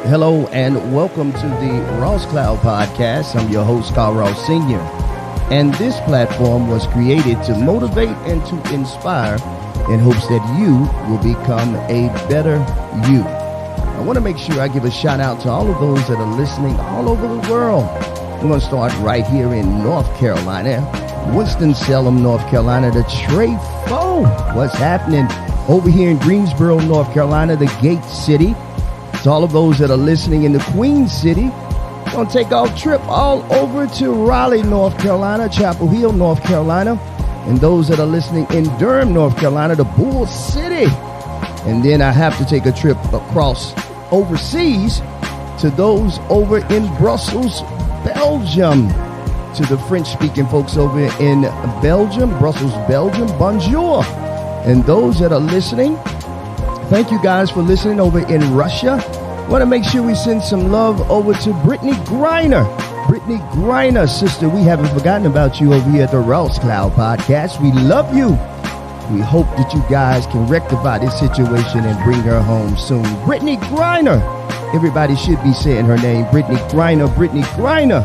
Hello and welcome to the Ross Cloud Podcast. I'm your host, Carl Ross Sr. And this platform was created to motivate and to inspire in hopes that you will become a better you. I want to make sure I give a shout out to all of those that are listening all over the world. We're going to start right here in North Carolina, Winston-Salem, North Carolina, the Trey Foe. What's happening over here in Greensboro, North Carolina, the Gate City? To all of those that are listening in the Queen City, we're going to take our trip all over to Raleigh, North Carolina, Chapel Hill, North Carolina, and those that are listening in Durham, North Carolina, the Bull City. And then I have to take a trip across overseas to those over in Brussels, Belgium, to the French-speaking folks over in Belgium, Brussels, Belgium, bonjour. And those that are listening, thank you guys for listening over in Russia. Want to make sure we send some love over to Brittany Griner. Brittany Griner, sister, we haven't forgotten about you over here at the Ross Cloud Podcast. We love you. We hope that you guys can rectify this situation and bring her home soon. Brittany Griner. Everybody should be saying her name. Brittany Griner. Brittany Griner.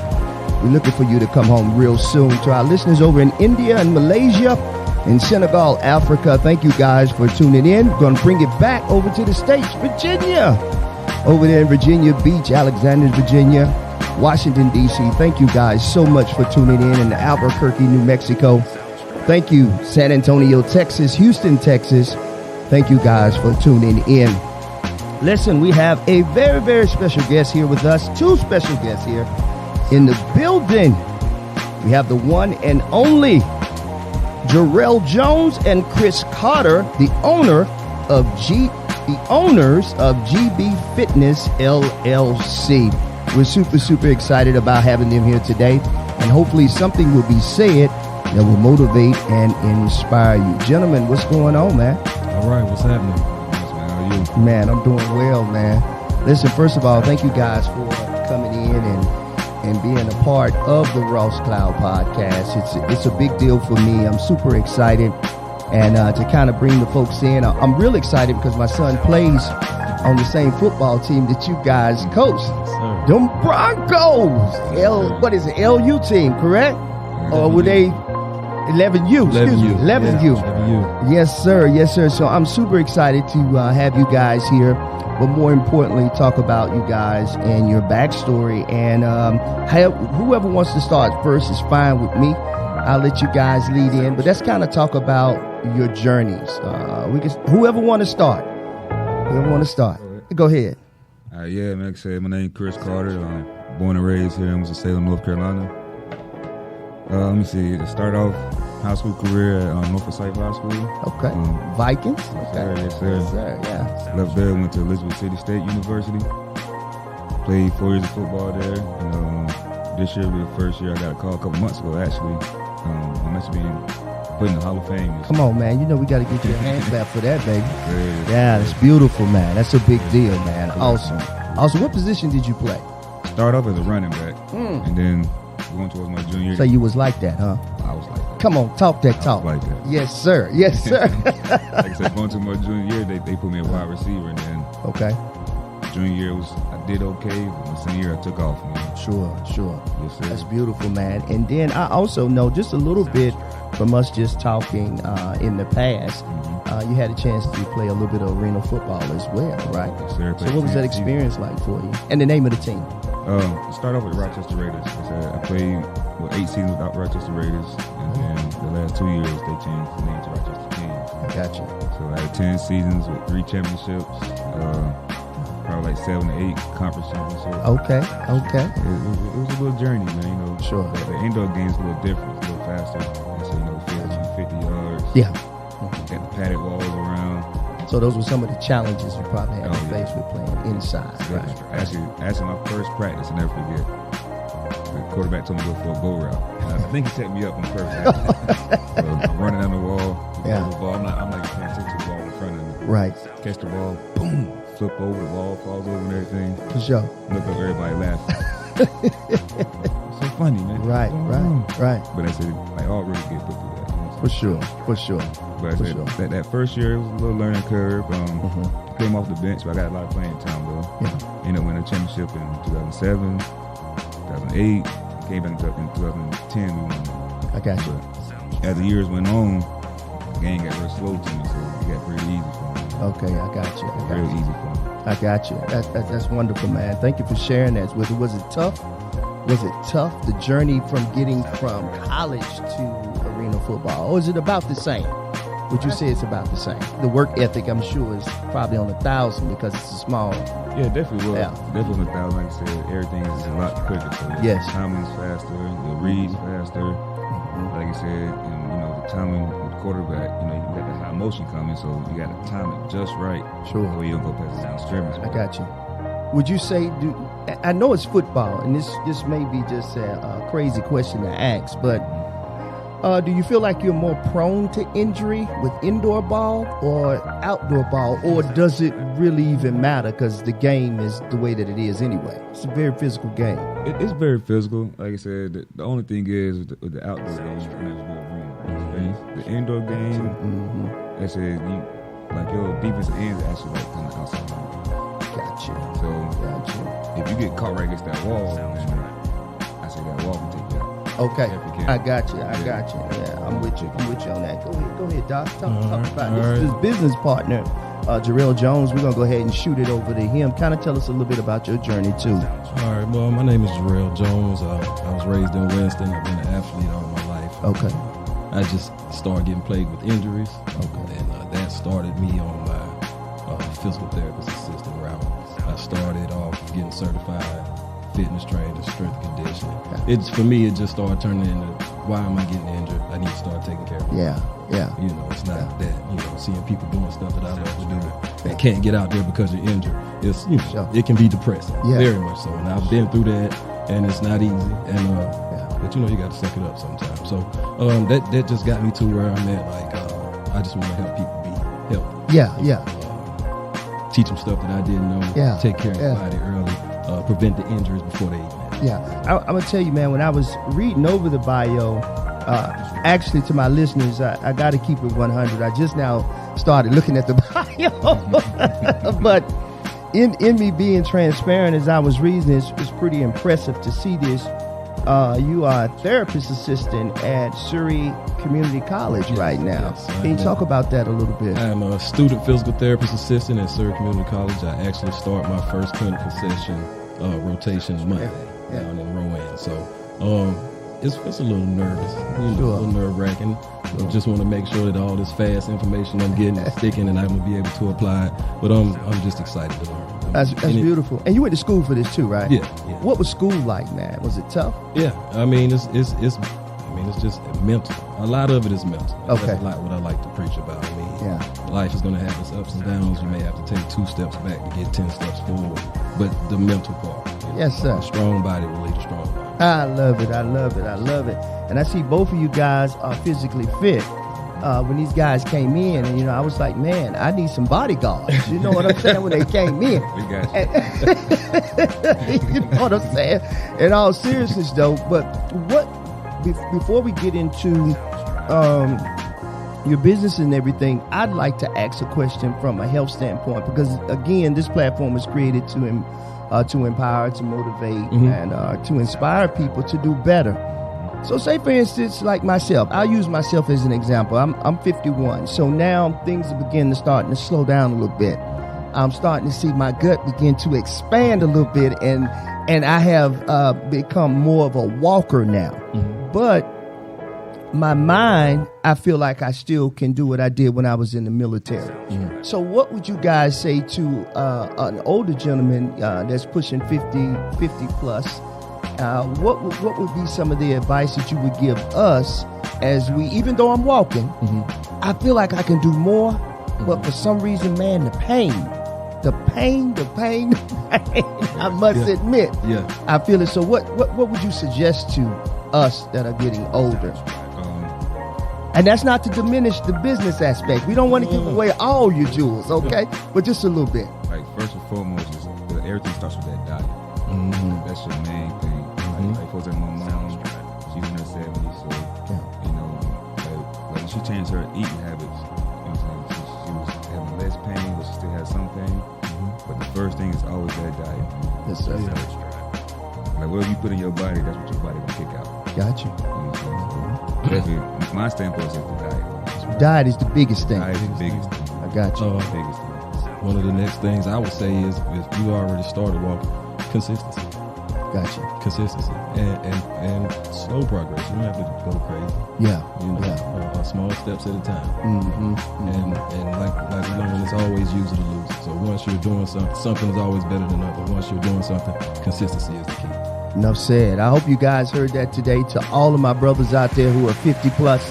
We're looking for you to come home real soon. To our listeners over in India and Malaysia, in Senegal, Africa, thank you guys for tuning in. We're going to bring it back over to the States, Virginia. Over there in Virginia Beach, Alexandria, Virginia, Washington, D.C. Thank you guys so much for tuning in Albuquerque, New Mexico. Thank you, San Antonio, Texas, Houston, Texas. Thank you guys for tuning in. Listen, we have a very, very special guest here with us. Two special guests here in the building. We have the one and only Jerrell Jones and Chris Carter, the owners of GBE Fitness LLC. We're super excited about having them here today, and hopefully something will be said that will motivate and inspire you. Gentlemen, what's going on, man? All right, what's happening? How are you? Man, I'm doing well, man. Listen, first of all, thank you guys for coming in and being a part of the Ross Cloud Podcast. It's a big deal for me. I'm super excited, and to kind of bring the folks in. I'm real excited because my son plays on the same football team that you guys coach. Yes, Them Broncos. What is it? LU team, correct? Or were they 11U? Excuse me, 11U. Yeah, Yes, sir. Yes, sir. So I'm super excited to have you guys here. But more importantly, talk about you guys and your backstory. And whoever wants to start first is fine with me. I'll let you guys lead in. But let's kind of talk about your journeys. Whoever want to start. Go ahead. yeah, man. Like I said, my name is Chris Carter. Born and raised here in Winston-Salem, North Carolina. Let me see. To start off, high school career at Norfolk Site High School. Okay. Vikings? Okay. Yes, sir. Yes, sir. Yeah. Left there, went to Elizabeth City State University. Played 4 years of football there. And, this year will be the first year. I got a call a couple months ago, actually. I'm actually being put in the Hall of Fame. Come on, man. You know we got to get your hands back for that, baby. Yeah, that's beautiful, man. That's a big deal, man. Awesome. What position did you play? Started off as a running back. And then going towards my junior year. So you was like that, huh? I was like that. Come on, talk that talk. Like that. Yes, sir. Yes, sir. Like I said, going to my junior year, they put me at wide receiver, and then junior year I did okay, but my senior year I took off, man. Sure. Yes, sir. That's beautiful, man. And then I also know just a little bit from us just talking in the past, you had a chance to play a little bit of arena football as well, right? Yes, sir. So what was that experience like for you? And the name of the team? Start off with Rochester Raiders. I played 8 seasons without Rochester Raiders, and then the last 2 years they changed the name to Rochester Kings. I got you. So I had 10 seasons with 3 championships, probably like 7 to 8 conference championships. Okay. It was a little journey, man. You know, Sure. The indoor game's a little different, it's a little faster. So 50 yards. Yeah. Got the padded walls around. So those were some of the challenges you probably had to face with playing inside, right? Actually, my first practice, I never forget. The quarterback told me to go for a go route. I think he set me up on purpose. So I'm running down the wall. The ball. I'm like paying attention to the ball in front of me. Right. Catch the ball, boom, flip over, the ball falls over and everything. For sure. Look up, everybody laughing. It's so funny, man. Right. But I said, like, all really get put through that. For sure. But that first year, it was a little learning curve. Came off the bench, but I got a lot of playing time, though. Yeah. Ended up winning a championship in 2007, 2008. Came back in 2010. We won. I got you. But as the years went on, the game got real slow to me, so it got pretty easy for me. Okay, I got you. Real easy for me. I got you. That's wonderful, man. Thank you for sharing that with us. Was it tough? The journey from getting from college to arena football? Or is it about the same? Would you say it's about the same? The work ethic, I'm sure, is probably on 1,000 because it's a small. Yeah, definitely will. Yeah. Definitely on 1,000. Like I said, everything is a lot quicker. So yes. The timing's faster, the reads faster. Like I said, the timing with the quarterback, you got the high motion coming, so you got to time it just right. Sure. That way you don't go past the down scrimmage. I got you. Would you say, I know it's football, and this may be just a crazy question to ask, but do you feel like you're more prone to injury with indoor ball or outdoor ball, or does it really even matter because the game is the way that it is anyway? It's a very physical game. It's very physical. Like I said, the only thing is with the outdoor game, there's more room. The indoor game, I said, your defensive ends are actually like kind of outside. Gotcha. So if you get caught right against that wall, then I say that wall can take you out. Okay, I got you. Yeah, I'm with you on that. Go ahead, Doc. Talk about this business partner, Jerrell Jones. We're gonna go ahead and shoot it over to him. Kind of tell us a little bit about your journey too. All right. Well, my name is Jerrell Jones. I was raised in Winston. I've been an athlete all my life. Okay. I just started getting plagued with injuries. Okay. And that started me on my physical therapist assistant route. I started off getting certified fitness training, strength conditioning. It's for me. It just started turning into, why am I getting injured? I need to start taking care of myself. Yeah. It's not that seeing people doing stuff that I love to do and can't get out there because you're injured. It's it can be depressing, very much so. And I've been through that, and it's not easy. And but you got to suck it up sometimes. So that just got me to where I'm at. Like I just want to help people be healthy. Teach them stuff that I didn't know. Take care of the body early. Prevent the injuries before they even happen. I'm going to tell you, man, when I was reading over the bio, actually to my listeners, I got to keep it 100. I just now started looking at the bio. But in me being transparent as I was reading this, it's pretty impressive to see this. You are a therapist assistant at Surrey Community College right now. Can you talk about that a little bit? I'm a student physical therapist assistant at Surrey Community College. I actually start my first clinical session rotation Monday down in Rowan. So it's a little nervous, a little nerve-wracking. I just want to make sure that all this fast information I'm getting is sticking and I'm going to be able to apply it. But I'm just excited to learn. That's beautiful. And you went to school for this too, right? Yeah. What was school like, man? Was it tough? Yeah. I mean, it's just mental. A lot of it is mental. Okay. That's a lot what I like to preach about. I mean, life is going to have its ups and downs. You may have to take 2 steps back to get 10 steps forward. But the mental part. Yes, sir. A strong body will lead a strong body. I love it. And I see both of you guys are physically fit. When these guys came in, and I was like, man, I need some bodyguards. You know what I'm saying? When they came in, We got you. you know what I'm saying? In all seriousness, though, but before we get into your business and everything, I'd like to ask a question from a health standpoint, because again, this platform was created to empower, to motivate, and to inspire people to do better. So say, for instance, like myself, I'll use myself as an example. I'm 51. So now things are beginning to start to slow down a little bit. I'm starting to see my gut begin to expand a little bit, and I have become more of a walker now. But my mind, I feel like I still can do what I did when I was in the military. So what would you guys say to an older gentleman that's pushing 50 plus? What would be some of the advice that you would give us as we, even though I'm walking, I feel like I can do more, but for some reason, man, the pain, I must admit, I feel it. So what would you suggest to us that are getting older? And that's not to diminish the business aspect. We don't want to give away all your jewels, okay? But just a little bit. Like, first and foremost, is everything starts with that diet. That's your main thing. Like for example, my mom, she's in her 70s, so like she changed her eating habits. You know what I'm saying? She was having less pain, but she still had some pain. But the first thing is always that diet. Yes, sir. Like whatever you put in your body, that's what your body will kick out. Gotcha. You know what I'm saying? So definitely, my standpoint is the diet. Diet is the biggest thing. Diet is the biggest thing. I got you. The biggest thing. One of the next things I would say is if you already started walking, consistency. Gotcha. Consistency and slow progress. You don't have to go crazy. Yeah. You know, Yeah. Small steps at a time. Mm-hmm. And like you learn, it's always use it or lose it. So once you're doing something is always better than another. Once you're doing something, consistency is the key. Enough said. I hope you guys heard that today. To all of my brothers out there who are 50 plus,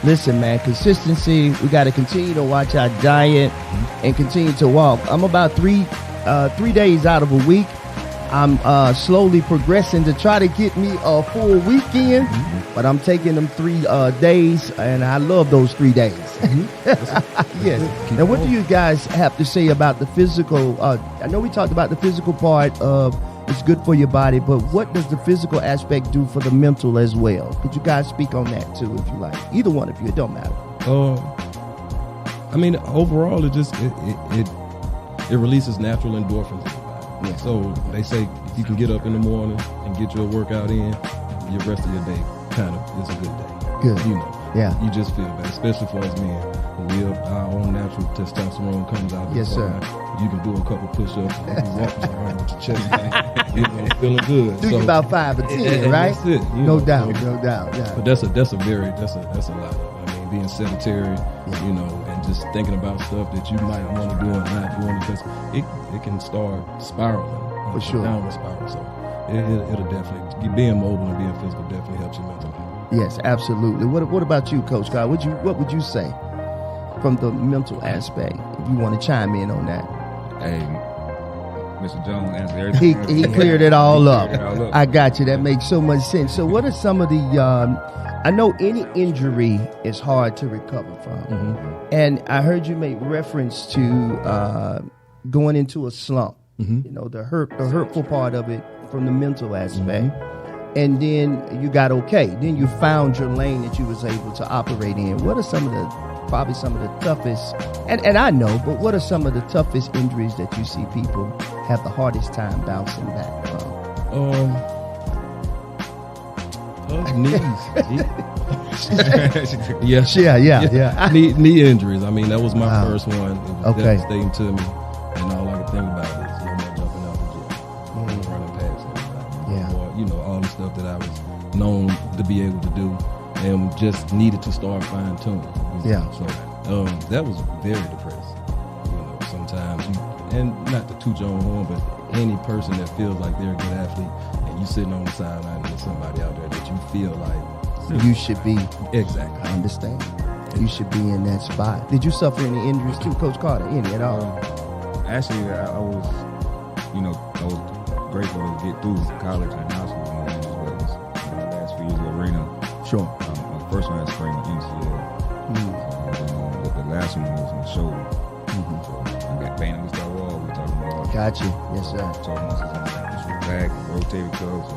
listen, man, consistency. We got to continue to watch our diet and continue to walk. I'm about 3 days out of a week. I'm slowly progressing to try to get me a full weekend, but I'm taking them 3 days, and I love those 3 days. Yes. Now, what do you guys have to say about the physical? I know we talked about the physical part of it's good for your body, but what does the physical aspect do for the mental as well? Could you guys speak on that too, if you like? Either one of you, it don't matter. I mean, overall, it just it releases natural endorphins. Yeah. So they say if you can get up in the morning and get your workout in, your rest of your day kind of is a good day. Good. You know. Yeah. You just feel better, especially for us men. Our own natural testosterone comes out. Yes, sir. You can do a couple push-ups and you walk around with your chest, you know, feeling good. Do you about 5 or 10, and right? That's it. No doubt. Yeah. But that's a lot. I mean, being sedentary, you know, and just thinking about stuff that you might want to do and not doing because it can start spiraling. For sure. Downward spiral. So it'll definitely, being mobile and being physical definitely helps you mentally. Yes, absolutely. What about you, Coach Scott? What would you say from the mental aspect? If you want to chime in on that. Hey, Mr. Jones answered everything. He cleared it all up. Cleared it all up. I got you. That makes so much sense. So what are some of the, I know any injury is hard to recover from. And I heard you make reference to going into a slump, you know, the hurtful part of it from the mental aspect. And then you got okay. Then you found your lane that you was able to operate in. What are some of the toughest, and I know, but what are some of the toughest injuries that you see people have the hardest time bouncing back from? Knees. Yeah. Knee injuries. I mean, that was my first one. It was Okay. devastating to me. And all I could think about is no more jumping out the gym. Running past everybody. Yeah. Or, you know, all the stuff that I was known to be able to do and just needed to start fine-tuning. Yeah. So that was very depressing. You know, sometimes and not to toot your own horn, but any person that feels like they're a good athlete and you sitting on the sideline and there's somebody out there that you feel like You should be. exactly. I understand. You should be in that spot. Did you suffer any injuries too, Coach Carter? Any at all? Actually, I was grateful to get through college and high school. My last few years of arena. Sure. My first one I sprained my MCL. The last one was my shoulder. So I got pain against that wall. We're talking about. Got you. Yes, sir. So back, rotated cuff, so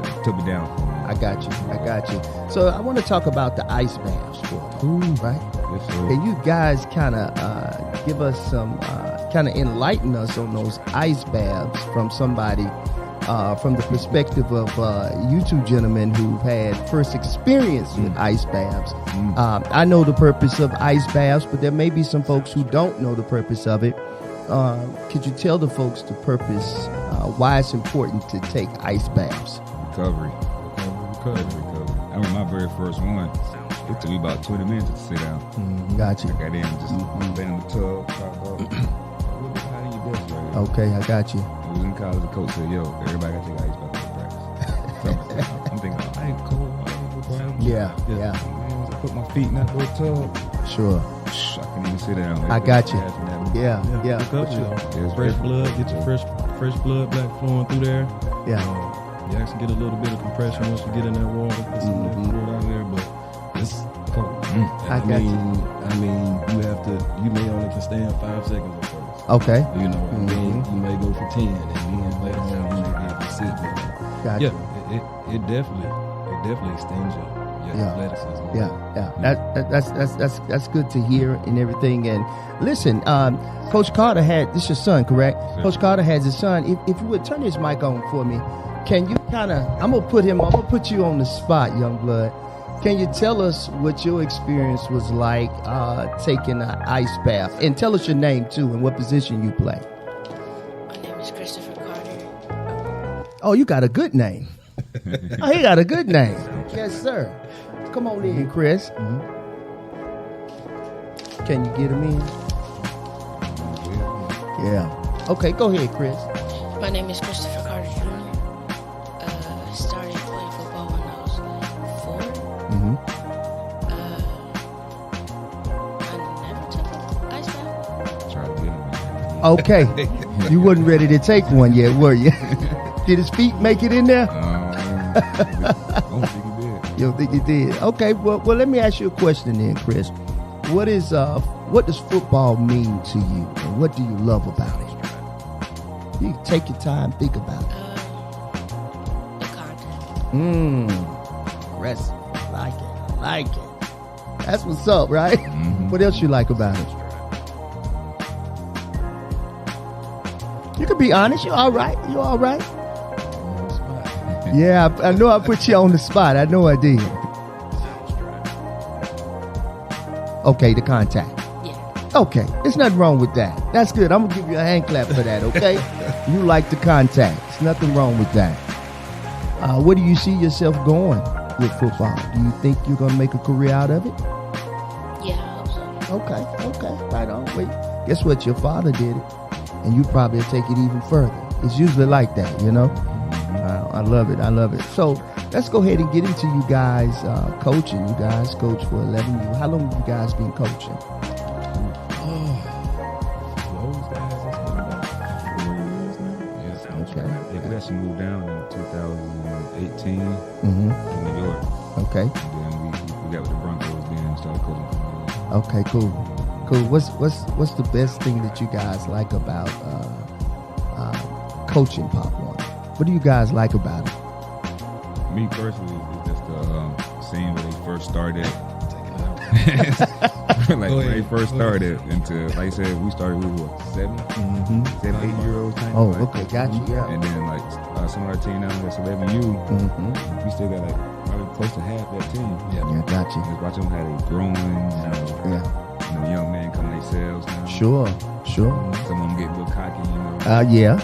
it took me down for me. I got you. So I want to talk about the ice baths for me, right? Yes, sir. Can you guys kind of give us some, kind of enlighten us on those ice baths from somebody, from the perspective of you two gentlemen who've had first experience with ice baths? I know the purpose of ice baths, but there may be some folks who don't know the purpose of it. Could you tell the folks the purpose, why it's important to take ice baths? Recovery. I remember my very first one. It took me about 20 minutes to sit down. Got you. I got in, just lay in the tub, prop up. How do you do this right? Okay, I got you. I was in college, the coach said, yo, everybody got to take ice bath in practice. So I'm thinking, I ain't cold. Yeah. Man, I put my feet in that little tub. Sure. I couldn't even sit down. I got you. Yeah. Fresh blood, get your fresh blood back flowing through there. Yeah. You actually get a little bit of compression once you get in that water. Get some of that fluid out there, but it's cold. I mean, you may only can stand 5 seconds at first. Okay. You know, and then you may go for 10, and then later on you may be able to sit. But Gotcha. it definitely extends athleticism. That's good to hear and everything. And listen, Coach Carter this your son, correct? Sure. Coach Carter has his son. If you would turn his mic on for me, can you I'm gonna put you on the spot, young blood. Can you tell us what your experience was like taking an ice bath? And tell us your name too and what position you play. My name is Christopher Carter. Oh, you got a good name. Oh, he got a good name. Yes, sir. Come on in, Chris. Mm-hmm. Can you get him in? Yeah. Okay, go ahead, Chris. My name is Christopher Carter Jr. I started playing football when I was like 4. I never took an ice bath. Okay. You wasn't ready to take one yet, were you? Did his feet make it in there? I don't think he did. You don't think he did? Okay, well, let me ask you a question then, Chris. What does football mean to you, and what do you love about it? You take your time, think about it. The content. Aggressive. I like it. That's what's up, right? Mm-hmm. What else you like about it? You can be honest. You're all right. Yeah, I know I put you on the spot. I know I did. Okay, the contact. Yeah. Okay, there's nothing wrong with that. That's good. I'm going to give you a hand clap for that, okay? You like the contact. There's nothing wrong with that. Where do you see yourself going with football? Do you think you're going to make a career out of it? Yeah, I hope so. Okay, right on. Wait, guess what? Your father did it, and you probably take it even further. It's usually like that, you know? I love it. So let's go ahead and get into you guys coaching. You guys coach for 11 years. How long have you guys been coaching? Those guys, it's been about 4 years now. Yes, Okay. Yeah, we actually moved down in 2018 Mm-hmm. in New York. Okay. And then we got with the Broncos then and started coaching from there. Okay, cool. What's the best thing that you guys like about coaching Pop One? What do you guys like about it? Me personally, it's just seeing where they first started. Like when they first started until, like I said, we started with what, 7, 8-year-olds. Oh, okay, got you. Yeah. And then like some of our team now that's 11U, we still got like probably close to half that team. Yeah, got you. Just watch them how they growing. Young men coming themselves now. Sure. Some of them get a little cocky, Yeah.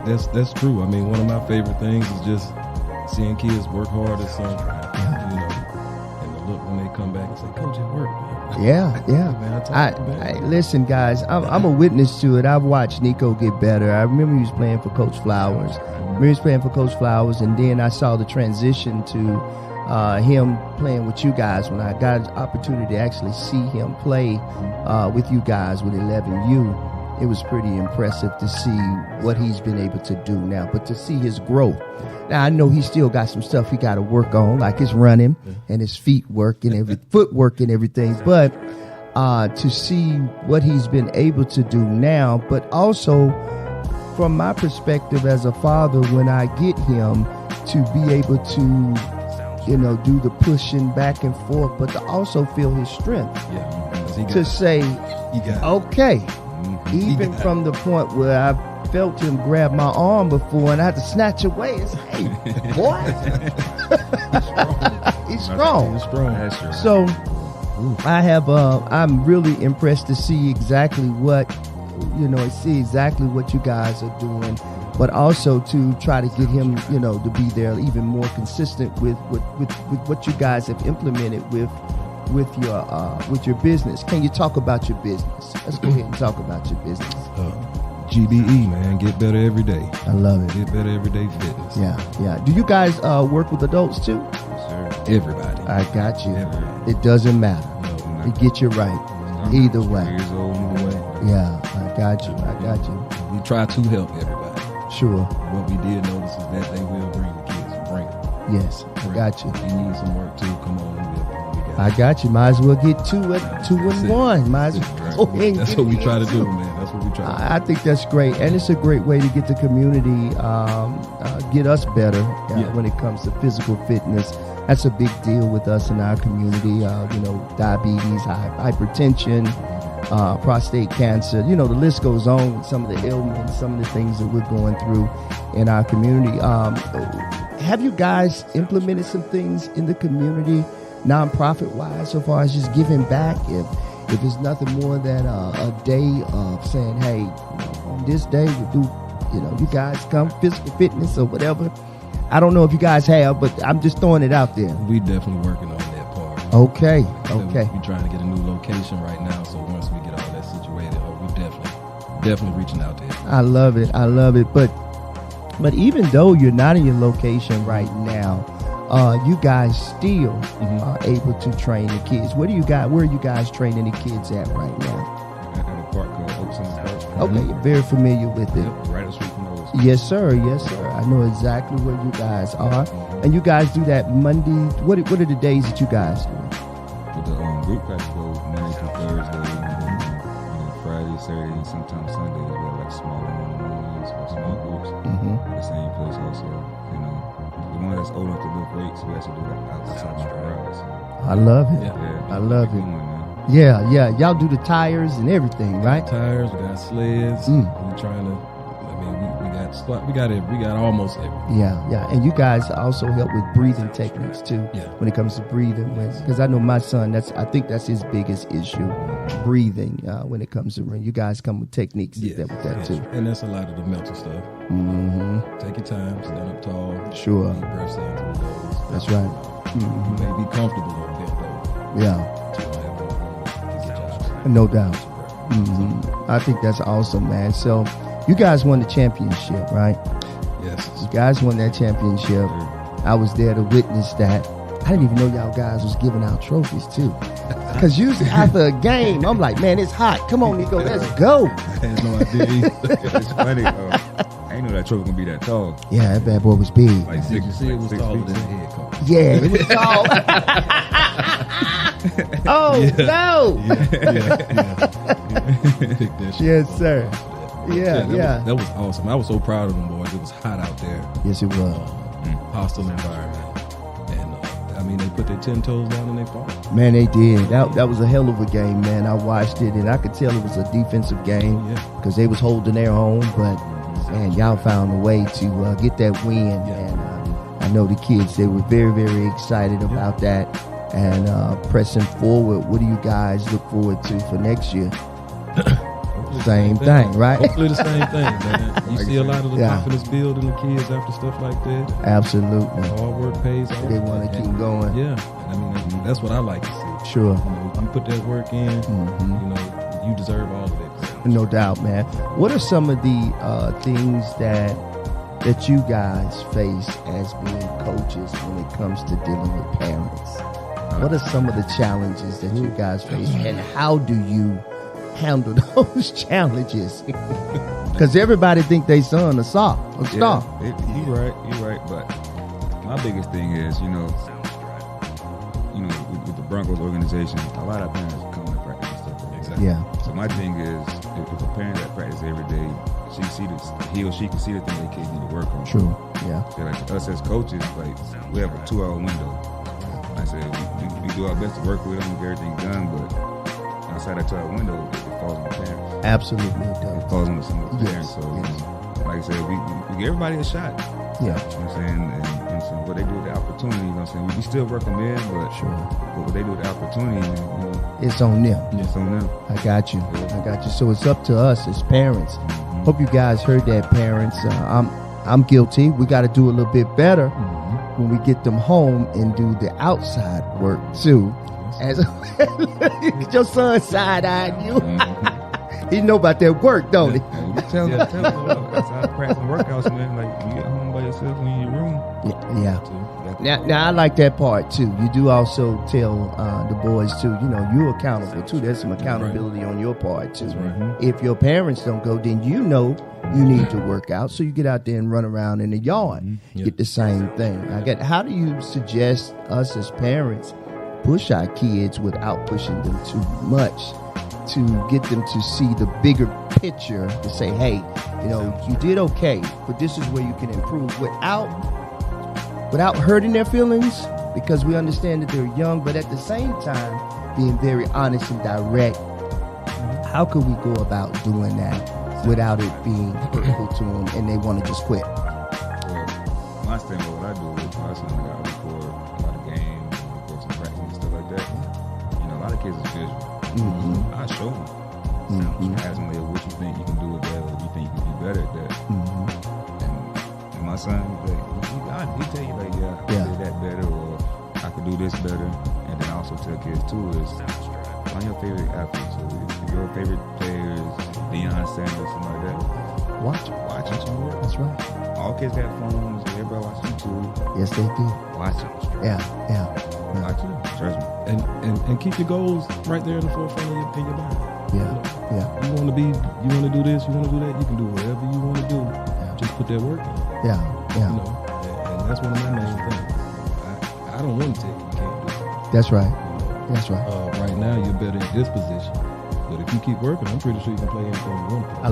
That's true. I mean, one of my favorite things is just seeing kids work hard at something, and the look when they come back and say, "Coach, it worked." Yeah. Man, listen, guys, I'm a witness to it. I've watched Nico get better. I remember he was playing for Coach Flowers. And then I saw the transition to him playing with you guys when I got an opportunity to actually see him play with you guys with 11U. It was pretty impressive to see what he's been able to do now, but to see his growth. Now, I know he's still got some stuff he got to work on, like his running and his footwork and everything, but to see what he's been able to do now, but also from my perspective as a father, when I get him to be able to, do the pushing back and forth, but to also feel his strength. To say, okay. Even from the point where I felt him grab my arm before and I had to snatch away and say, hey, boy. He's strong. So I'm really impressed to see exactly what you guys are doing, but also to try to get him, to be there even more consistent with what you guys have implemented with your business. Can you talk about your business? Let's go ahead and talk about your business. GBE, man, get better every day. I love it. Get better every day fitness. Yeah. Do you guys work with adults too? Yes, sir. Everybody. I got you. Everybody. It doesn't matter. No, It get you right. Either way. Years old, either way. Yeah, I got you. We try to help everybody. Sure. What we did notice is that they will bring the kids. Bring them. Yes, I got you. If you need some work too, come on. I got you. Might as well get 2 and 1. Might as well. That's what we try to do, man. That's what we I think that's great, and it's a great way to get the community, get us better when it comes to physical fitness. That's a big deal with us in our community. Diabetes, hypertension, prostate cancer. The list goes on with some of the ailments, some of the things that we're going through in our community. Have you guys implemented some things in the community, nonprofit-wise, so far as just giving back? If it's nothing more than a day of saying, hey, on this day we do, you guys come physical fitness or whatever. I don't know if you guys have, but I'm just throwing it out there. We definitely working on that part. Okay. We're trying to get a new location right now, so once we get all that situated, we definitely reaching out there. I love it. But even though you're not in your location right now, you guys still are able to train the kids. Where are you guys training the kids at right now? At a park called Oaks in the Park. Okay, you're very familiar with it. Right up the street from those. Yes, sir. I know exactly where you guys are. And you guys do that Monday. What are the days that you guys do? With the group practice goes Monday through Thursday, and then Friday, Saturday, and sometimes Sunday. We have like small one-on-ones or small groups at the same place also. The one that's old enough to lift weights, we actually do that outside my garage. I love it. Yeah, I love it. Yeah. Y'all do the tires and everything, right? Tires, we got sleds. We're trying to. We got almost everything. Yeah. And you guys also help with breathing techniques too. Yeah. When it comes to breathing, because I know my son. I think that's his biggest issue, breathing. When it comes to running, you guys come with techniques with that too. And that's a lot of the mental stuff. Take your time, stand up tall. Sure. Deep breaths in through the nose. That's right. You may be comfortable a little bit though. Yeah. No doubt. I think that's awesome, man. So you guys won the championship, right? Yes. You guys won that championship. I was there to witness that. I didn't even know y'all guys was giving out trophies too. Because usually after a game, I'm like, man, it's hot. Come on, Nico, let's go. I had no idea. It's funny. I didn't know that trophy was going to be that tall. Yeah, that bad boy was big. Like Did you see it was taller than the head coach? Yeah, it was tall. No. Yes, sir. Yeah. That was awesome. I was so proud of them boys. It was hot out there. Yes, it was. Hostile environment. And they put their 10 toes down and they fought. Man, they did. That was a hell of a game, man. I watched it and I could tell it was a defensive game because they was holding their own, but man, y'all found a way to get that win. And I know the kids, they were very, very excited about that and pressing forward. What do you guys look forward to for next year? Same thing, right? Hopefully the same thing, man. You see a lot of the confidence build in the kids after stuff like that. Absolutely. Hard work pays off. They want to keep going. Yeah. And that's what I like to see. Sure. You put that work in, you deserve all of it. No doubt, man. What are some of the things that you guys face as being coaches when it comes to dealing with parents? What are some of the challenges that you guys face, and how do you handle those challenges? Because everybody think they son a star. You're right. But my biggest thing is, with the Broncos organization, a lot of parents come to practice and stuff. Exactly. Yeah. So my thing is, if a parent that practices every day, he or she can see the thing their kids need to work on. True. Yeah. So like us as coaches, like we have a 2-hour window. Like I said we do our best to work with them, get everything done, but outside that 2-hour window, it falls on the parents. Absolutely, it does. It falls on some of the parents. So, like I said, we give everybody a shot. Yeah. You know what I'm saying? And so what they do with the opportunity, you know what I'm saying? We still work them in, but what they do with the opportunity, it's on them. It's on them. I got you. So it's up to us as parents. Hope you guys heard that, parents. I'm guilty. We got to do a little bit better when we get them home and do the outside work too. As your son side-eyeing you. He know about that work, don't he? Tell him. That's how practice workouts, man. Like, you get home by yourself when you're in your room. Yeah. Now, I like that part, too. You do also tell the boys, too, you're accountable, too. There's some accountability on your part, too. Right. If your parents don't go, then you need to work out. So you get out there and run around in the yard. Get the same thing. How do you suggest us as parents push our kids without pushing them too much to get them to see the bigger picture to say, hey, you know, you did okay, but this is where you can improve without hurting their feelings, because we understand that they're young, but at the same time being very honest and direct. How could we go about doing that without it being hurtful to them and they want to just quit? Well, my standpoint, what I do is I record a lot of games, record some practice and stuff like that. You know, a lot of kids is visual. I show them. Ask them, what you think you can do with that, or you think you can be better at that. And my son, he tell you like, I can do that better, or I can do this better. And then I also tell kids too is find your favorite athletes. So if your favorite player is Deion Sanders, something like that, watch it. That's right. All kids got phones. Everybody watch YouTube. Yes, they do. Watch it. Yeah. Watch it. Trust me. And keep your goals right there in the forefront of your mind. Yeah. You want to do this, you want to do that, you can do whatever you want to do. Just put that work in. Yeah. You know, and that's one of my main things. I don't want to tell you can't do it. That's right. That's right. Right now, you're better in this position. But if you keep working, I'm pretty sure you can play anything you want to play. I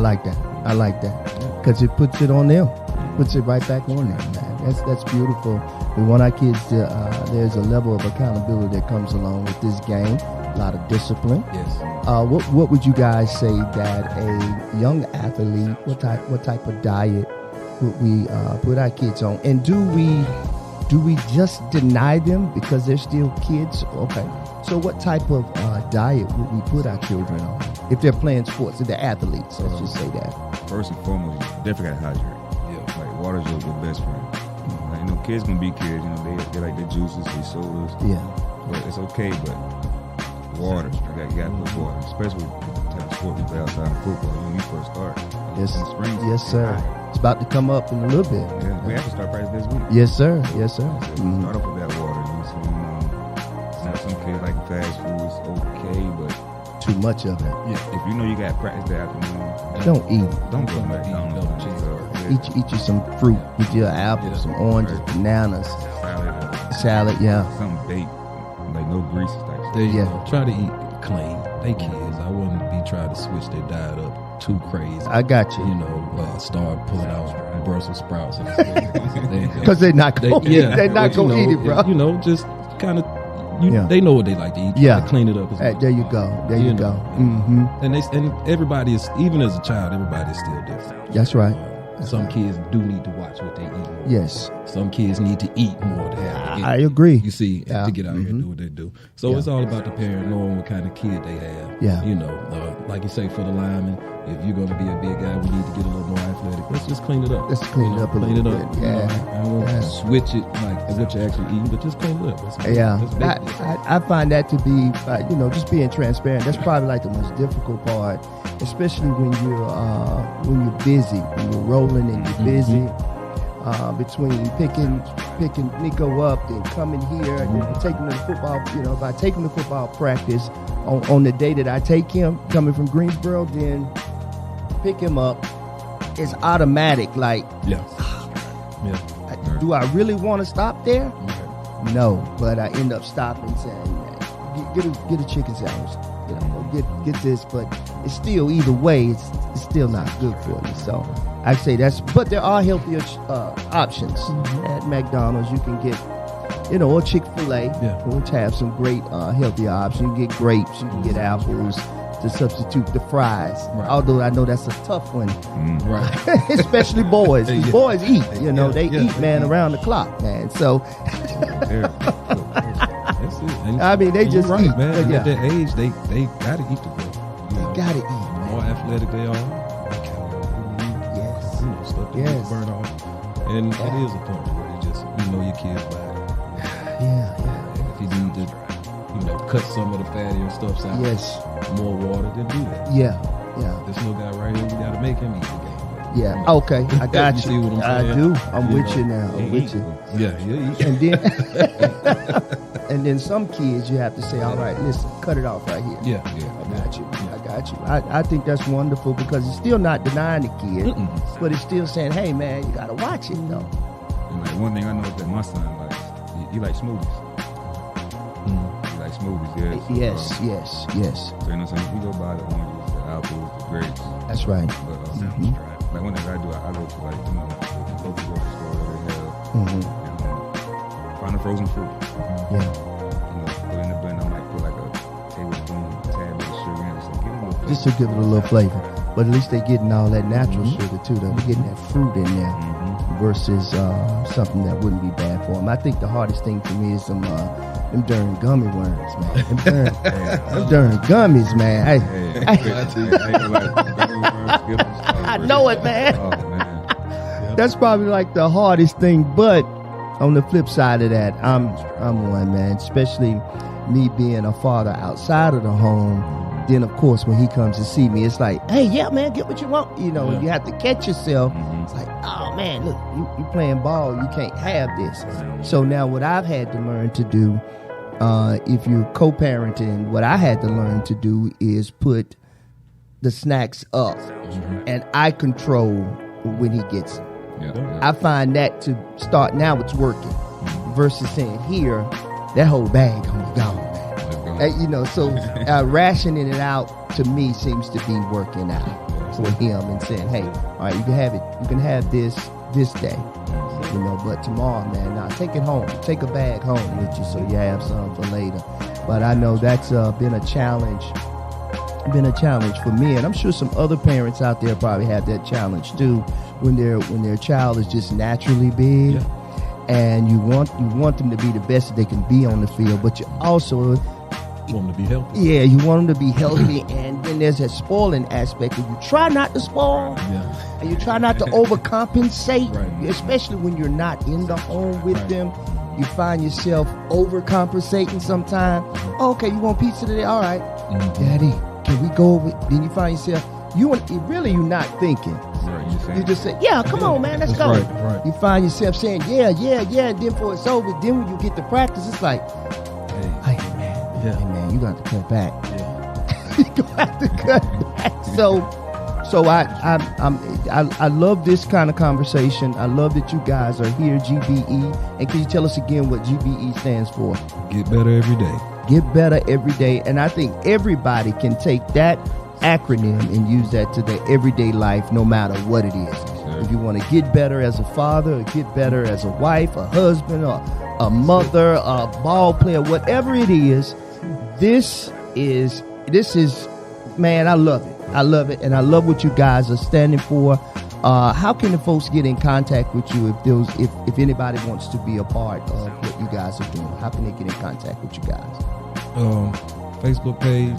like that. Because it puts it on them. Puts it right back on them, man. That's beautiful. We want our kids to, there's a level of accountability that comes along with this game. A lot of discipline. Yes. What would you guys say that a young athlete, what type of diet would we put our kids on? And do we just deny them because they're still kids? Okay. So what type of diet would we put our children on if they're playing sports, if they're athletes? Let's just say that. First and foremost, you definitely got to hydrate. Yeah. Like water's your best friend. Like, you know, kids gonna be kids. You know, they like their juices, their sodas. Yeah. But it's okay. But water, you got to put water, especially the type of sport we play outside of football. When we first start, yes, in the spring. Yes, sir. It's about to come up in a little bit. Yeah, we have to start practice this week. Yes, sir. Yes, sir. Start off with that water. You know, some kids like fast food is okay, but too much of it. Yeah. If you know you got practice that afternoon, don't eat. Don't go to McDonald's. Eat you some fruit. Eat your apples, some oranges, bananas, salad. Yeah. Something baked, like no greases type stuff. Try to eat clean. They kids. I wouldn't be trying to switch their diet up too crazy. I got you. You know, start pulling out Brussels sprouts because they're not going. They're not going to eat it, bro. You know, just kind of. They know what they like to eat. Try to clean it up as well. There you go. There you go. Mm-hmm. And everybody is, even as a child, everybody is still different. That's right. Some kids do need to watch what they eat more. Yes. Some kids need to eat more to have. I agree. You see, to get out here and do what they do. So it's all about the parent knowing what kind of kid they have. Yeah. You know, like you say, for the lineman, if you're going to be a big guy, we need to get a little more athletic. Let's just clean it up. Let's clean it up a little bit. Yeah. I won't switch it like what you're actually eating, but just clean it up. I find that to be, just being transparent. That's probably like the most difficult part, especially when you're busy, when you're rolling and you're busy. Between picking Nico up and coming here and taking him to football, if I take him to football practice on the day that I take him, coming from Greensboro, then pick him up. It's automatic. Like, do I really want to stop there? No, but I end up stopping, saying, get a chicken sandwich. Get this, but it's still, either way, it's still not good for you. So I say but there are healthier options at McDonald's. You can get, or Chick-fil-A, which have some great healthier options. You can get grapes, you can get apples to substitute the fries. Right. Although I know that's a tough one, right? Especially boys. Boys eat, they eat, man, around the clock, man. So. I mean, they just eat. Man. At that age, they got to eat the food. They got to eat. The more athletic they are, stuff they need to burn off. And it is a point where you just, your kid's body. If you need to, cut some of the fattier stuff out. More water, then do that. This little guy right here, we got to make him eat the game. Yeah. Okay. I got you. See what I'm saying? I do. I'm with you now. I'm with you. Yeah. And then some kids, you have to say, all right, listen, cut it off right here. I got you. I got you. I think that's wonderful because it's still not denying the kid, but it's still saying, hey, man, you got to watch it, though. And like one thing I know is that my son likes, he likes smoothies. He likes smoothies, yes. Yes. So, if we go buy the oranges, the apples, the grapes, That's right. But like one thing I do, I go to like the local grocery store that they have, and find a frozen fruit. Put in the blender. I might put like a tablespoon, tad bit of sugar in, so give it a little flavor. Just to give it a little flavor. But at least they're getting all that natural sugar too. They're getting that fruit in there versus something that wouldn't be bad for them. I think the hardest thing for me is them darn gummy worms, man. Them darn gummies, man. I know it, man. Oh, man. That's probably like the hardest thing. But on the flip side of that, I'm one, man. Especially me being a father outside of the home. Then, of course, when he comes to see me, it's like, hey, yeah, man, get what you want. You know, you have to catch yourself. It's like, oh, man, look, you playing ball. You can't have this. So now what I've had to learn to do, if you're co-parenting, what I had to learn to do is put the snacks up. And I control when he gets them. I find that to start now it's working. Versus saying, here, that whole bag gonna be gone. You know, so rationing it out to me seems to be working out for him and saying, hey, all right, you can have it. You can have this day, you know, but tomorrow, man, now take it home. Take a bag home with you so you have some for later. But I know that's been a challenge for me, and I'm sure some other parents out there probably have that challenge too when their child is just naturally big. And you want them to be the best that they can be on the field, but you also want them to be healthy. Yeah, you want them to be healthy, and then there's that spoiling aspect of you try not to spoil, and you try not to overcompensate, especially when you're not in the home with them. You find yourself overcompensating sometimes. Oh, okay, you want pizza today? All right, Daddy, can we go over? Then you find yourself, you're not thinking. You just say, yeah, come on, man, let's go. You find yourself saying, yeah, then before it's over, then when you get to practice, it's like, hey, man, you got to cut back. You got to cut back. So I love this kind of conversation. I love that you guys are here, GBE. And can you tell us again what GBE stands for? Get better every day. Get better every day. And I think everybody can take that acronym and use that to their everyday life, no matter what it is. If you want to get better as a father, or get better as a wife, a husband, or a mother, a ball player, whatever it is, this is, man, I love it. I love it, and I love what you guys are standing for. How can the folks get in contact with you if anybody wants to be a part of what you guys are doing? How can they get in contact with you guys? Facebook page,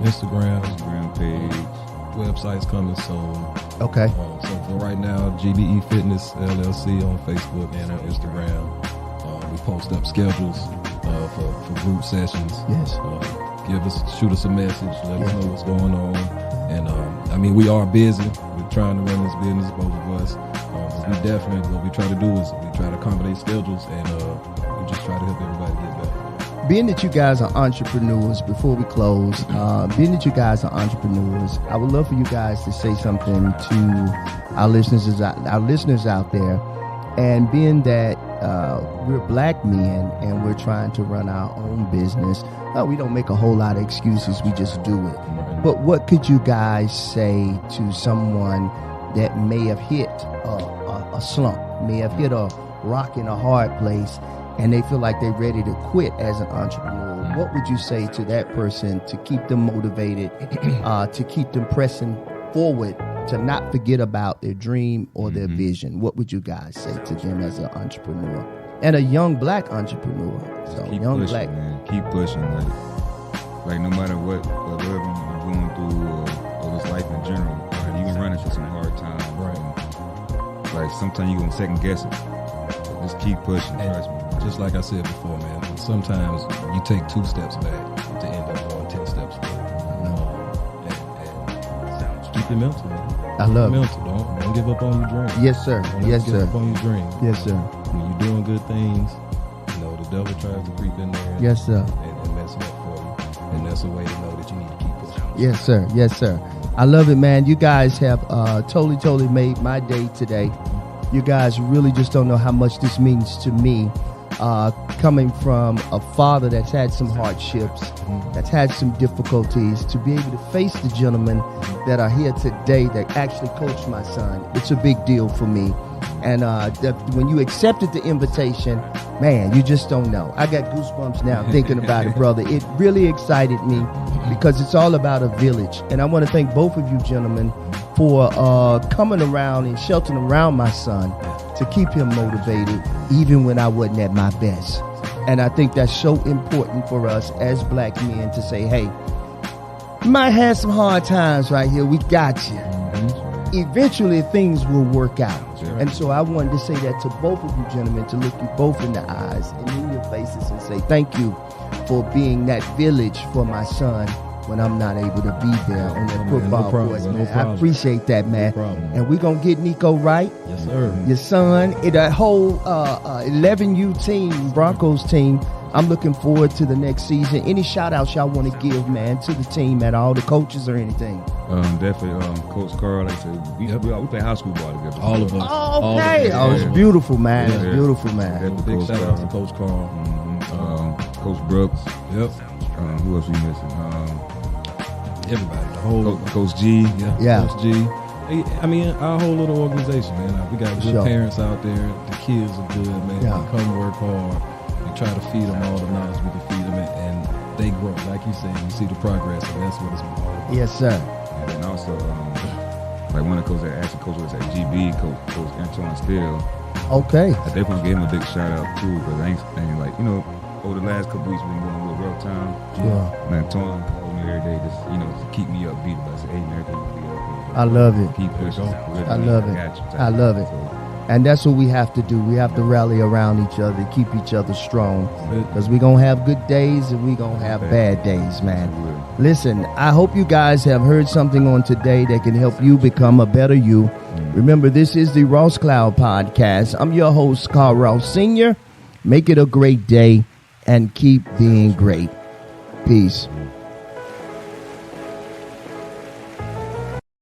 Instagram page, website's coming soon. Okay. So for right now, GBE Fitness LLC on Facebook and on Instagram. We post up schedules for group sessions. Yes. Shoot us a message, let us know what's going on. And I mean, we are busy. We're trying to run this business, both of us. We definitely, what we try to do is we try to accommodate schedules, and we just try to help everybody get better. Being that you guys are entrepreneurs, before we close, being that you guys are entrepreneurs, I would love for you guys to say something to our listeners out there. And being that we're black men and we're trying to run our own business, we don't make a whole lot of excuses. We just do it. But what could you guys say to someone that may have hit a slump, may have hit a rock in a hard place, and they feel like they're ready to quit as an entrepreneur? What would you say to that person to keep them motivated, to keep them pressing forward, to not forget about their dream or their vision? What would you guys say to them as an entrepreneur and a young black entrepreneur? So keep young pushing, black, man. Keep pushing, like no matter whatever you're going through or this life in general, right? You can run into some hard times, right? Like sometimes you're gonna second guess it. So just keep pushing, trust me. Just like I said before, man, sometimes you take 2 steps back to end up going 10 steps forward. And keep your mental, man. I love it. Don't give up on your dream. Yes, sir. Don't Yes, give sir. up on your dream. Yes, sir. When you're doing good things, the devil tries to creep in there Yes, sir. and mess it up for you. And that's a way to know that you need to keep pushing. Yes, sir. Yes, sir. I love it, man. You guys have totally made my day today. You guys really just don't know how much this means to me. coming from a father that's had some hardships, that's had some difficulties, to be able to face the gentlemen that are here today that actually coached my son. It's a big deal for me. And when you accepted the invitation, man, you just don't know. I got goosebumps now thinking about it, brother. It really excited me because it's all about a village. And I want to thank both of you gentlemen for coming around and sheltering around my son to keep him motivated even when I wasn't at my best. And I think that's so important for us as black men to say, hey, you might have some hard times right here. We got you. Eventually things will work out. And so I wanted to say that to both of you gentlemen, to look you both in the eyes and in your faces and say thank you for being that village for my son when I'm not able to be there on that football court, man. I appreciate that, man. And we're going to get Nico right. Yes, sir. Your son, that whole 11U team, Broncos team, I'm looking forward to the next season. Any shout outs y'all want to give, man, to the team and all the coaches or anything? Definitely, Coach Carl. Like I said, we play high school ball together. All of us. Oh, okay. It's beautiful, man. It's beautiful, man. Big shout out to Coach Carl. Coach Brooks. Yep. Who else we missing? Everybody. The whole Coach G. Yeah. Coach G. I mean, our whole little organization, man. We got good parents out there. The kids are good, man. Yeah. They come work hard. We try to feed them all the knowledge we can feed them, and they grow. Like you said, you see the progress, and that's what it's all about. Yes, sir. And then also, like one of the coaches that actually coaches at GBE, Coach Antoine Steele. Okay. I definitely want to give him a big shout out too, because I ain't like, you know, over the last couple weeks we've been going a little rough time. Yeah. And Antoine called me every day, just to keep me upbeat. But I said, hey, man, everything will be up. I love it. Keep pushing. I love it. I love it. And that's what we have to do. We have to rally around each other, keep each other strong, because we're going to have good days and we're going to have bad days, man. Listen, I hope you guys have heard something on today that can help you become a better you. Remember, this is the Ross Cloud Podcast. I'm your host, Carl Ross Sr. Make it a great day and keep being great. Peace.